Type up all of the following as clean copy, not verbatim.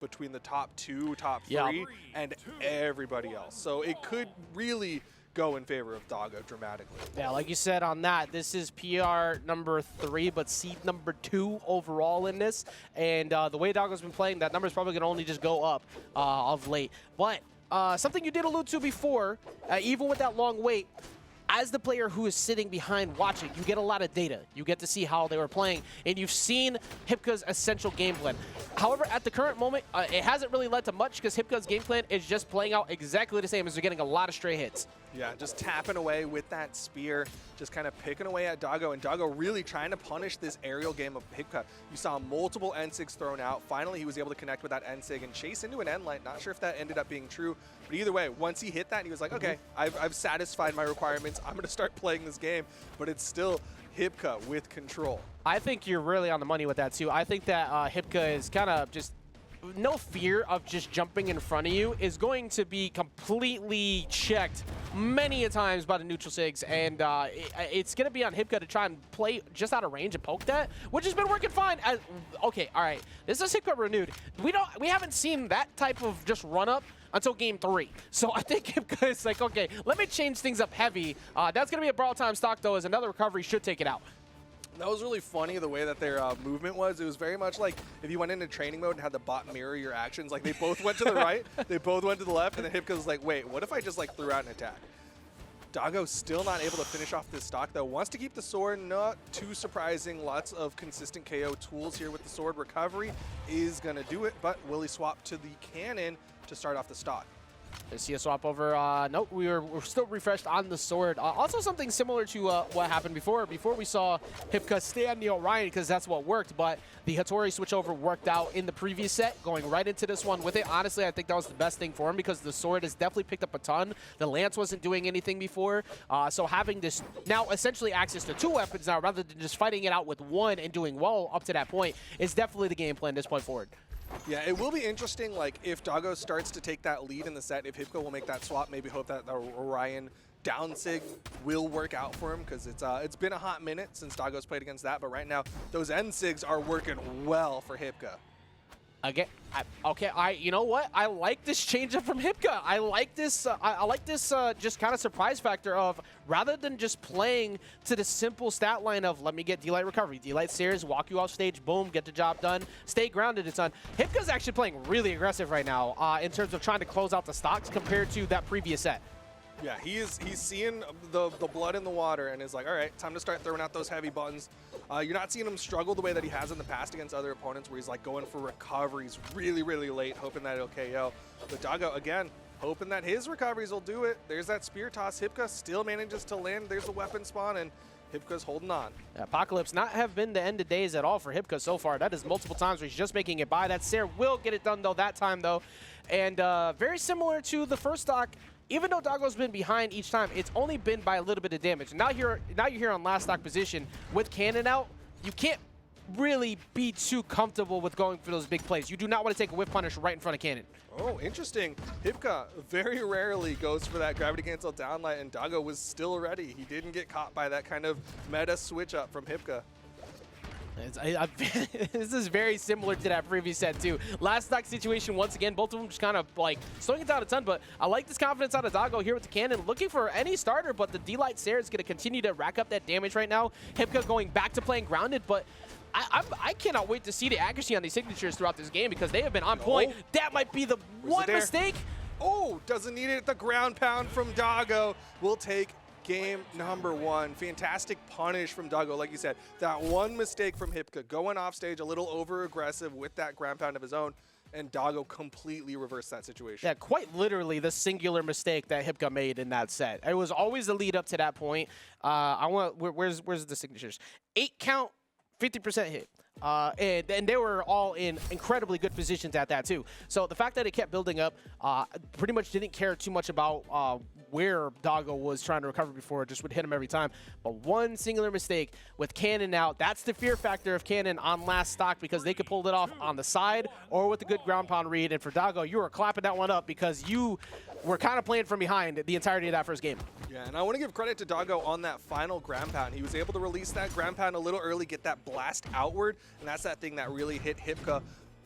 between the top 2, top 3, and everybody else. So it could really go in favor of Doggo dramatically. Yeah, like you said on that, this is PR number 3, but seed number 2 overall in this. And the way Doggo's been playing, that number is probably going to only just go up of late. But something you did allude to before, even with that long wait, as the player who is sitting behind watching, you get a lot of data. You get to see how they were playing, and you've seen Hypka's essential game plan. However, at the current moment, it hasn't really led to much because Hypka's game plan is just playing out exactly the same as they're getting a lot of stray hits. Yeah, just tapping away with that spear, just kind of picking away at Doggo, and Doggo really trying to punish this aerial game of Hypka. You saw multiple N-SIGs thrown out. Finally, he was able to connect with that N-SIG and chase into an N-Light. Not sure if that ended up being true, but either way, once he hit that, he was like, okay, I've satisfied my requirements. I'm going to start playing this game, but it's still Hypka with control. I think you're really on the money with that, too. I think that Hypka is kind of just no fear of just jumping in front of you, is going to be completely checked many a times by the neutral SIGs, and it's going to be on Hypka to try and play just out of range and poke that, which has been working fine. Okay, all right, this is Hypka renewed. We haven't seen that type of just run up until game 3. So I think Hypka is like, okay, let me change things up heavy. That's going to be a Brawl time stock, though, as another recovery should take it out. That was really funny, the way that their movement was. It was very much like if you went into training mode and had the bot mirror your actions. Like, they both went to the right, they both went to the left, and then Hypka was like, wait, what if I just, like, threw out an attack? Doggo still not able to finish off this stock, though. Wants to keep the sword, not too surprising. Lots of consistent KO tools here with the sword. Recovery is going to do it, but will he swap to the cannon to start off the stock? I see a swap over. Nope, we're still refreshed on the sword. Also something similar to what happened before. Before we saw Hypka stay on the Orion because that's what worked, but the Hattori switch over worked out in the previous set, going right into this one with it. Honestly, I think that was the best thing for him because the sword has definitely picked up a ton. The lance wasn't doing anything before, so having this now essentially access to 2 weapons now rather than just fighting it out with 1 and doing well up to that point is definitely the game plan this point forward. Yeah, it will be interesting, like, if Doggo starts to take that lead in the set, if Hypka will make that swap, maybe hope that the Orion down sig will work out for him, because it's been a hot minute since Doggo's played against that, but right now, those N sigs are working well for Hypka. Again, you know what? I like this change-up from Hypka. I like this. I like this just kind of surprise factor of rather than just playing to the simple stat line of let me get D-Light recovery, D-Light stairs, walk you off stage, boom, get the job done, stay grounded. It's on. Hypka's actually playing really aggressive right now in terms of trying to close out the stocks compared to that previous set. Yeah, he's seeing the blood in the water and is like, all right, time to start throwing out those heavy buttons. You're not seeing him struggle the way that he has in the past against other opponents where he's like going for recoveries really, really late, hoping that it'll KO. But Doggo, again, hoping that his recoveries will do it. There's that spear toss. Hypka still manages to land. There's the weapon spawn, and Hypka's holding on. Apocalypse not have been the end of days at all for Hypka so far. That is multiple times where he's just making it by. That Sair will get it done, though, that time, though. And very similar to the first stock, even though Doggo's been behind each time, it's only been by a little bit of damage. Now you're here on last stock position with cannon out. You can't really be too comfortable with going for those big plays. You do not want to take a whip punish right in front of cannon. Oh, interesting. Hypka very rarely goes for that gravity cancel downlight, and Doggo was still ready. He didn't get caught by that kind of meta switch up from Hypka. This is very similar to that previous set, too. Last stock situation, once again, both of them just kind of, like, slowing it down a ton, but I like this confidence out of Doggo here with the cannon, looking for any starter, but the D-Light Sair is going to continue to rack up that damage right now. Hypka going back to playing grounded, but I cannot wait to see the accuracy on these signatures throughout this game because they have been on point. That might be the one mistake. Oh, doesn't need it. The ground pound from Doggo will take game number 1. Fantastic punish from Doggo. Like you said, that one mistake from Hypka, going off stage a little over-aggressive with that ground pound of his own, and Doggo completely reversed that situation. Yeah, quite literally the singular mistake that Hypka made in that set. It was always the lead up to that point. Where's the signatures? 8 count, 50% hit. And they were all in incredibly good positions at that, too. So the fact that it kept building up, pretty much didn't care too much about where Doggo was trying to recover before. It just would hit him every time. But one singular mistake with cannon out, that's the fear factor of cannon on last stock because they could pull it off on the side or with a good ground pound read. And for Doggo, you were clapping that one up because you were kind of playing from behind the entirety of that first game. Yeah, and I want to give credit to Doggo on that final ground pound. He was able to release that ground pound a little early, get that blast outward, and that's that thing that really hit Hypka.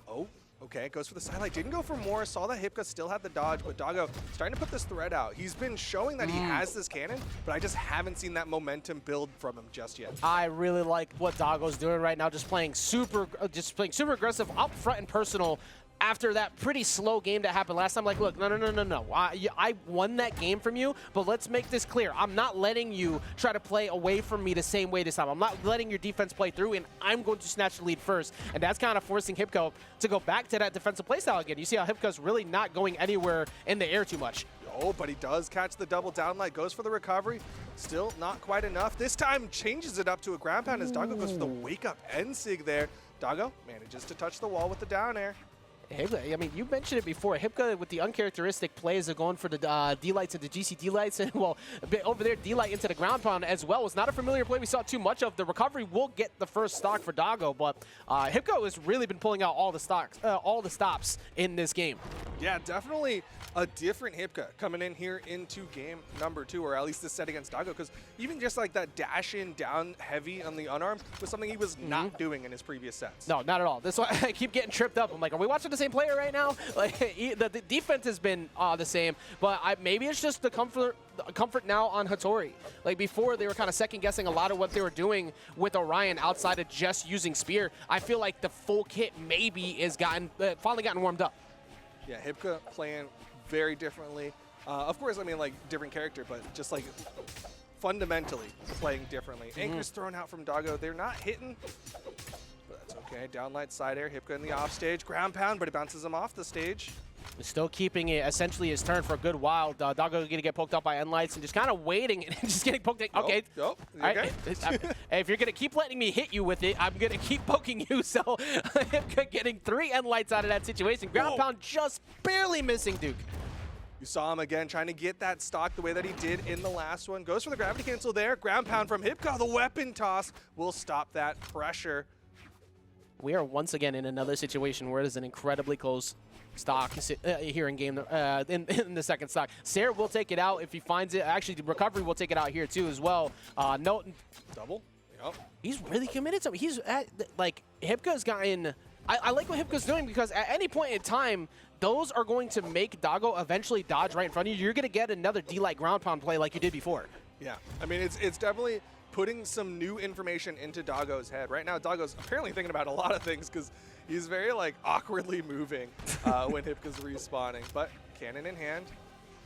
Oh, Okay, goes for the sidelight. Didn't go for more. Saw that Hypka still had the dodge, but Doggo starting to put this threat out. He's been showing that he has this cannon, but I just haven't seen that momentum build from him just yet. I really like what Doggo's doing right now, just playing super aggressive up front and personal. After that pretty slow game that happened last time, like, look, no. I won that game from you, but let's make this clear. I'm not letting you try to play away from me the same way this time. I'm not letting your defense play through, and I'm going to snatch the lead first. And that's kind of forcing Hypka to go back to that defensive playstyle again. You see how Hypka's really not going anywhere in the air too much. Oh, but he does catch the double downlight, goes for the recovery. Still not quite enough. This time changes it up to a ground pound as Doggo goes for the wake-up end-sig there. Doggo manages to touch the wall with the down air. Hypka, I mean, you mentioned it before. Hypka with the uncharacteristic plays of going for the D-lights and the GC D-lights, and well, a bit over there, D-light into the ground pound as well. Was not a familiar play we saw too much of. The recovery will get the first stock for Doggo, but Hypka has really been pulling out all the stops in this game. Yeah, definitely a different Hypka coming in here into game number 2, or at least this set against Doggo, because even just like that dash in down heavy on the unarmed was something he was not doing in his previous sets. No, not at all. That's why I keep getting tripped up. I'm like, are we watching the same player right now? Like, the defense has been the same, but maybe it's just the comfort now on Hattori. Like before, they were kind of second guessing a lot of what they were doing with Orion outside of just using Spear. I feel like the full kit maybe is finally gotten warmed up. Yeah, Hypka playing very differently. Of course, I mean, like, different character, but just, like, fundamentally playing differently. Anchor's thrown out from Doggo. They're not hitting, but that's okay. Downlight side air. Hypka in the off stage. Ground pound, but it bounces him off the stage. Still keeping it essentially his turn for a good while. Doggo going to get poked out by Endlights and just kind of waiting and just getting poked. Okay. Nope. Okay. If you're going to keep letting me hit you with it, I'm going to keep poking you. So Hypka getting 3 Endlights out of that situation. Ground pound just barely missing Duke. You saw him again trying to get that stock the way that he did in the last one. Goes for the gravity cancel there. Ground pound from Hypka. The weapon toss will stop that pressure. We are once again in another situation where it is an incredibly close stock here in game in the second stock. Sair will take it out if he finds it. Actually, the recovery will take it out here too as well. No, double. Yep. He's really committed to it. He's at, like, Hypka's gotten. I like what Hypka's doing because at any point in time, those are going to make Doggo eventually dodge right in front of you. You're going to get another D-light ground pound play like you did before. Yeah, I mean, it's definitely putting some new information into Doggo's head. Right now, Doggo's apparently thinking about a lot of things because he's very, like, awkwardly moving when Hypka's respawning. But cannon in hand.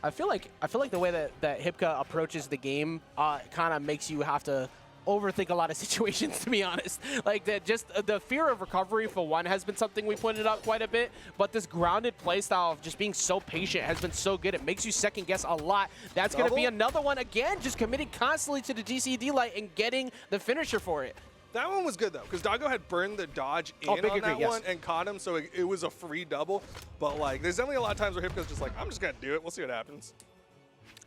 I feel like the way that Hypka approaches the game kind of makes you have to overthink a lot of situations, to be honest. Like, that, just the fear of recovery for one has been something we pointed out quite a bit, but this grounded playstyle of just being so patient has been so good. It makes you second guess a lot. That's going to be another one again, just committing constantly to the GCD light and getting the finisher for it. That one was good, though, because Doggo had burned the dodge in on that one and caught him, so it was a free double. But, like, there's definitely a lot of times where Hypka's just like, I'm just going to do it. We'll see what happens.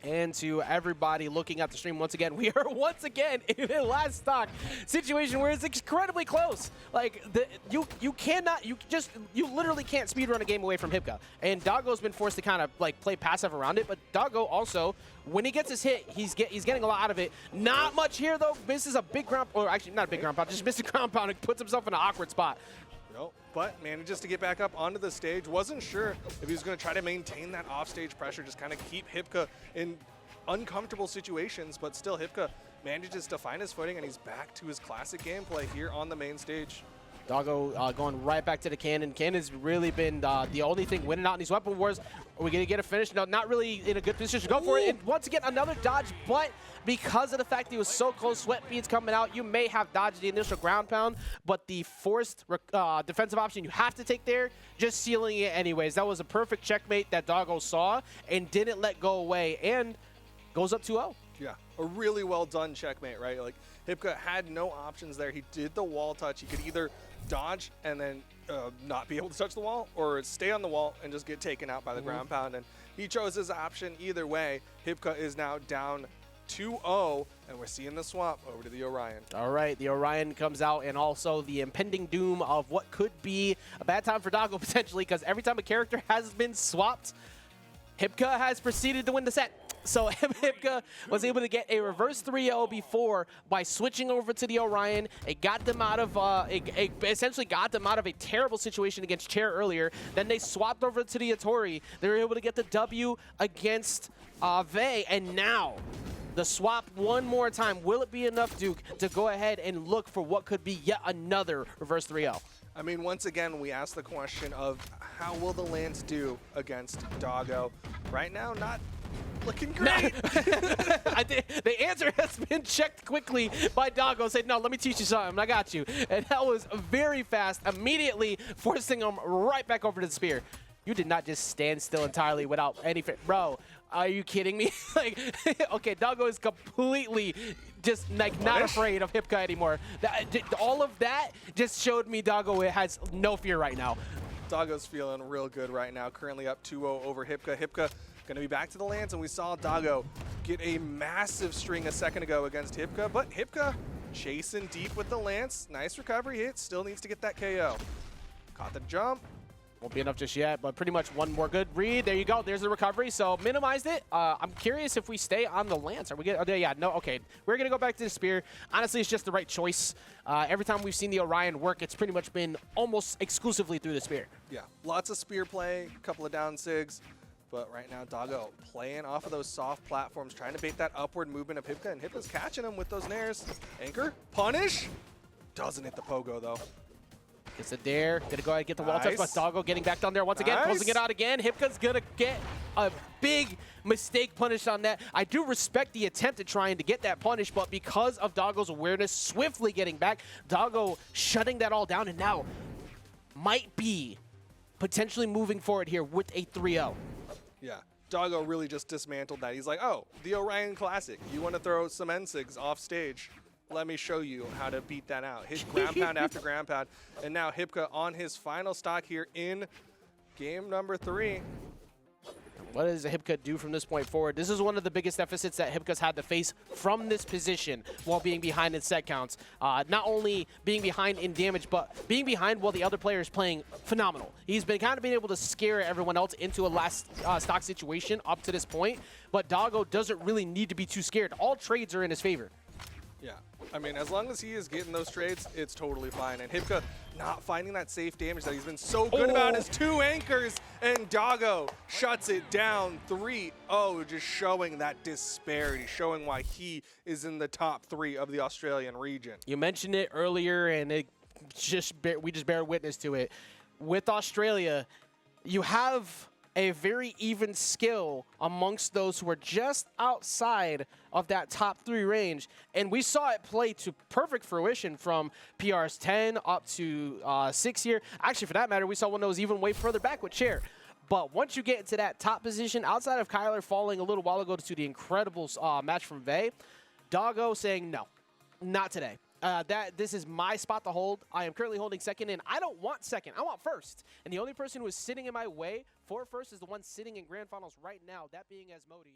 And to everybody looking at the stream once again, we are once again in a last stock situation where it's incredibly close. Like, you literally can't speedrun a game away from Hypka. And Doggo's been forced to kind of like play passive around it, but Doggo also, when he gets his hit, he's getting a lot out of it. Not much here though. Misses a big ground, or actually not a big ground pound, just missed a ground pound and puts himself in an awkward spot. But manages to get back up onto the stage. Wasn't sure if he was going to try to maintain that offstage pressure, just kind of keep Hypka in uncomfortable situations, but still Hypka manages to find his footing, and he's back to his classic gameplay here on the main stage. Doggo going right back to the cannon. Cannon's really been the only thing winning out in these weapon wars. Are we going to get a finish? No, not really in a good position. Go for it. And once again, another dodge, but because of the fact he was so close, sweat beads coming out, you may have dodged the initial ground pound, but the forced defensive option you have to take there, just sealing it anyways. That was a perfect checkmate that Doggo saw and didn't let go away, and goes up 2-0. Yeah, a really well done checkmate, right? Like, Hypka had no options there. He did the wall touch. He could either dodge and then not be able to touch the wall, or stay on the wall and just get taken out by the ground pound. And he chose his option either way. Hypka is now down 2-0, and we're seeing the swap over to the Orion. All right, the Orion comes out, and also the impending doom of what could be a bad time for Doggo potentially, because every time a character has been swapped, Hypka has proceeded to win the set. So Hypka was able to get a reverse 3-0 before by switching over to the Orion. It got them out of it essentially got them out of a terrible situation against Chair earlier. Then they swapped over to the Atori. They were able to get the W against Vey, and now the swap one more time. Will it be enough, Duke, to go ahead and look for what could be yet another reverse 3-0? I mean, once again, we asked the question of how will the Lance do against Doggo? Right now, not looking great. I think the answer has been checked quickly by Doggo. Said, no, let me teach you something. I got you. And that was very fast, immediately forcing him right back over to the spear. You did not just stand still entirely without any bro, are you kidding me? Like, okay, Doggo is completely just like not afraid of Hypka anymore. All of that just showed me Doggo has no fear right now. Doggo's feeling real good right now. Currently up 2-0 over Hypka. Hypka going to be back to the Lance, and we saw Doggo get a massive string a second ago against Hypka, but Hypka chasing deep with the Lance. Nice recovery hit. Still needs to get that KO. Caught the jump. Won't be enough just yet, but pretty much one more good read. There you go. There's the recovery. So minimized it. I'm curious if we stay on the Lance. Are we good? Yeah, no. Okay. We're going to go back to the Spear. Honestly, it's just the right choice. Every time we've seen the Orion work, it's pretty much been almost exclusively through the Spear. Yeah, lots of Spear play, a couple of down sigs. But right now, Doggo playing off of those soft platforms, trying to bait that upward movement of Hypka, and Hypka's catching him with those nairs. Anchor, punish. Doesn't hit the pogo, though. Gets it there. Gonna go ahead and get the wall touch, but Doggo getting back down there once again, closing it out again. Hypka's gonna get a big mistake punished on that. I do respect the attempt at trying to get that punish, but because of Doggo's awareness, swiftly getting back, Doggo shutting that all down, and now might be potentially moving forward here with a 3-0. Yeah, Doggo really just dismantled that. He's like, oh, the Orion Classic. You want to throw some NSIGs off stage? Let me show you how to beat that out. Hit ground pound after ground pound. And now Hypka on his final stock here in game number 3. What does Hypka do from this point forward? This is one of the biggest deficits that Hypka's had to face from this position while being behind in set counts. Not only being behind in damage, but being behind while the other player is playing phenomenal. He's been kind of being able to scare everyone else into a last stock situation up to this point, but Doggo doesn't really need to be too scared. All trades are in his favor. Yeah, I mean, as long as he is getting those trades, it's totally fine. And Hypka not finding that safe damage that he's been so good about his 2 anchors, and Doggo shuts it down 3-0, just showing that disparity, showing why he is in the top 3 of the Australian region. You mentioned it earlier, and we just bear witness to it. With Australia, you have a very even skill amongst those who are just outside of that top 3 range. And we saw it play to perfect fruition from PR's 10 up to 6 here. Actually, for that matter, we saw one that was even way further back with Chair. But once you get into that top position, outside of Kyler falling a little while ago to the incredible match from Vey, Doggo saying, no, not today. This is my spot to hold. I am currently holding second, and I don't want second. I want first. And the only person who is sitting in my way for first is the one sitting in grand finals right now, that being Asmodi.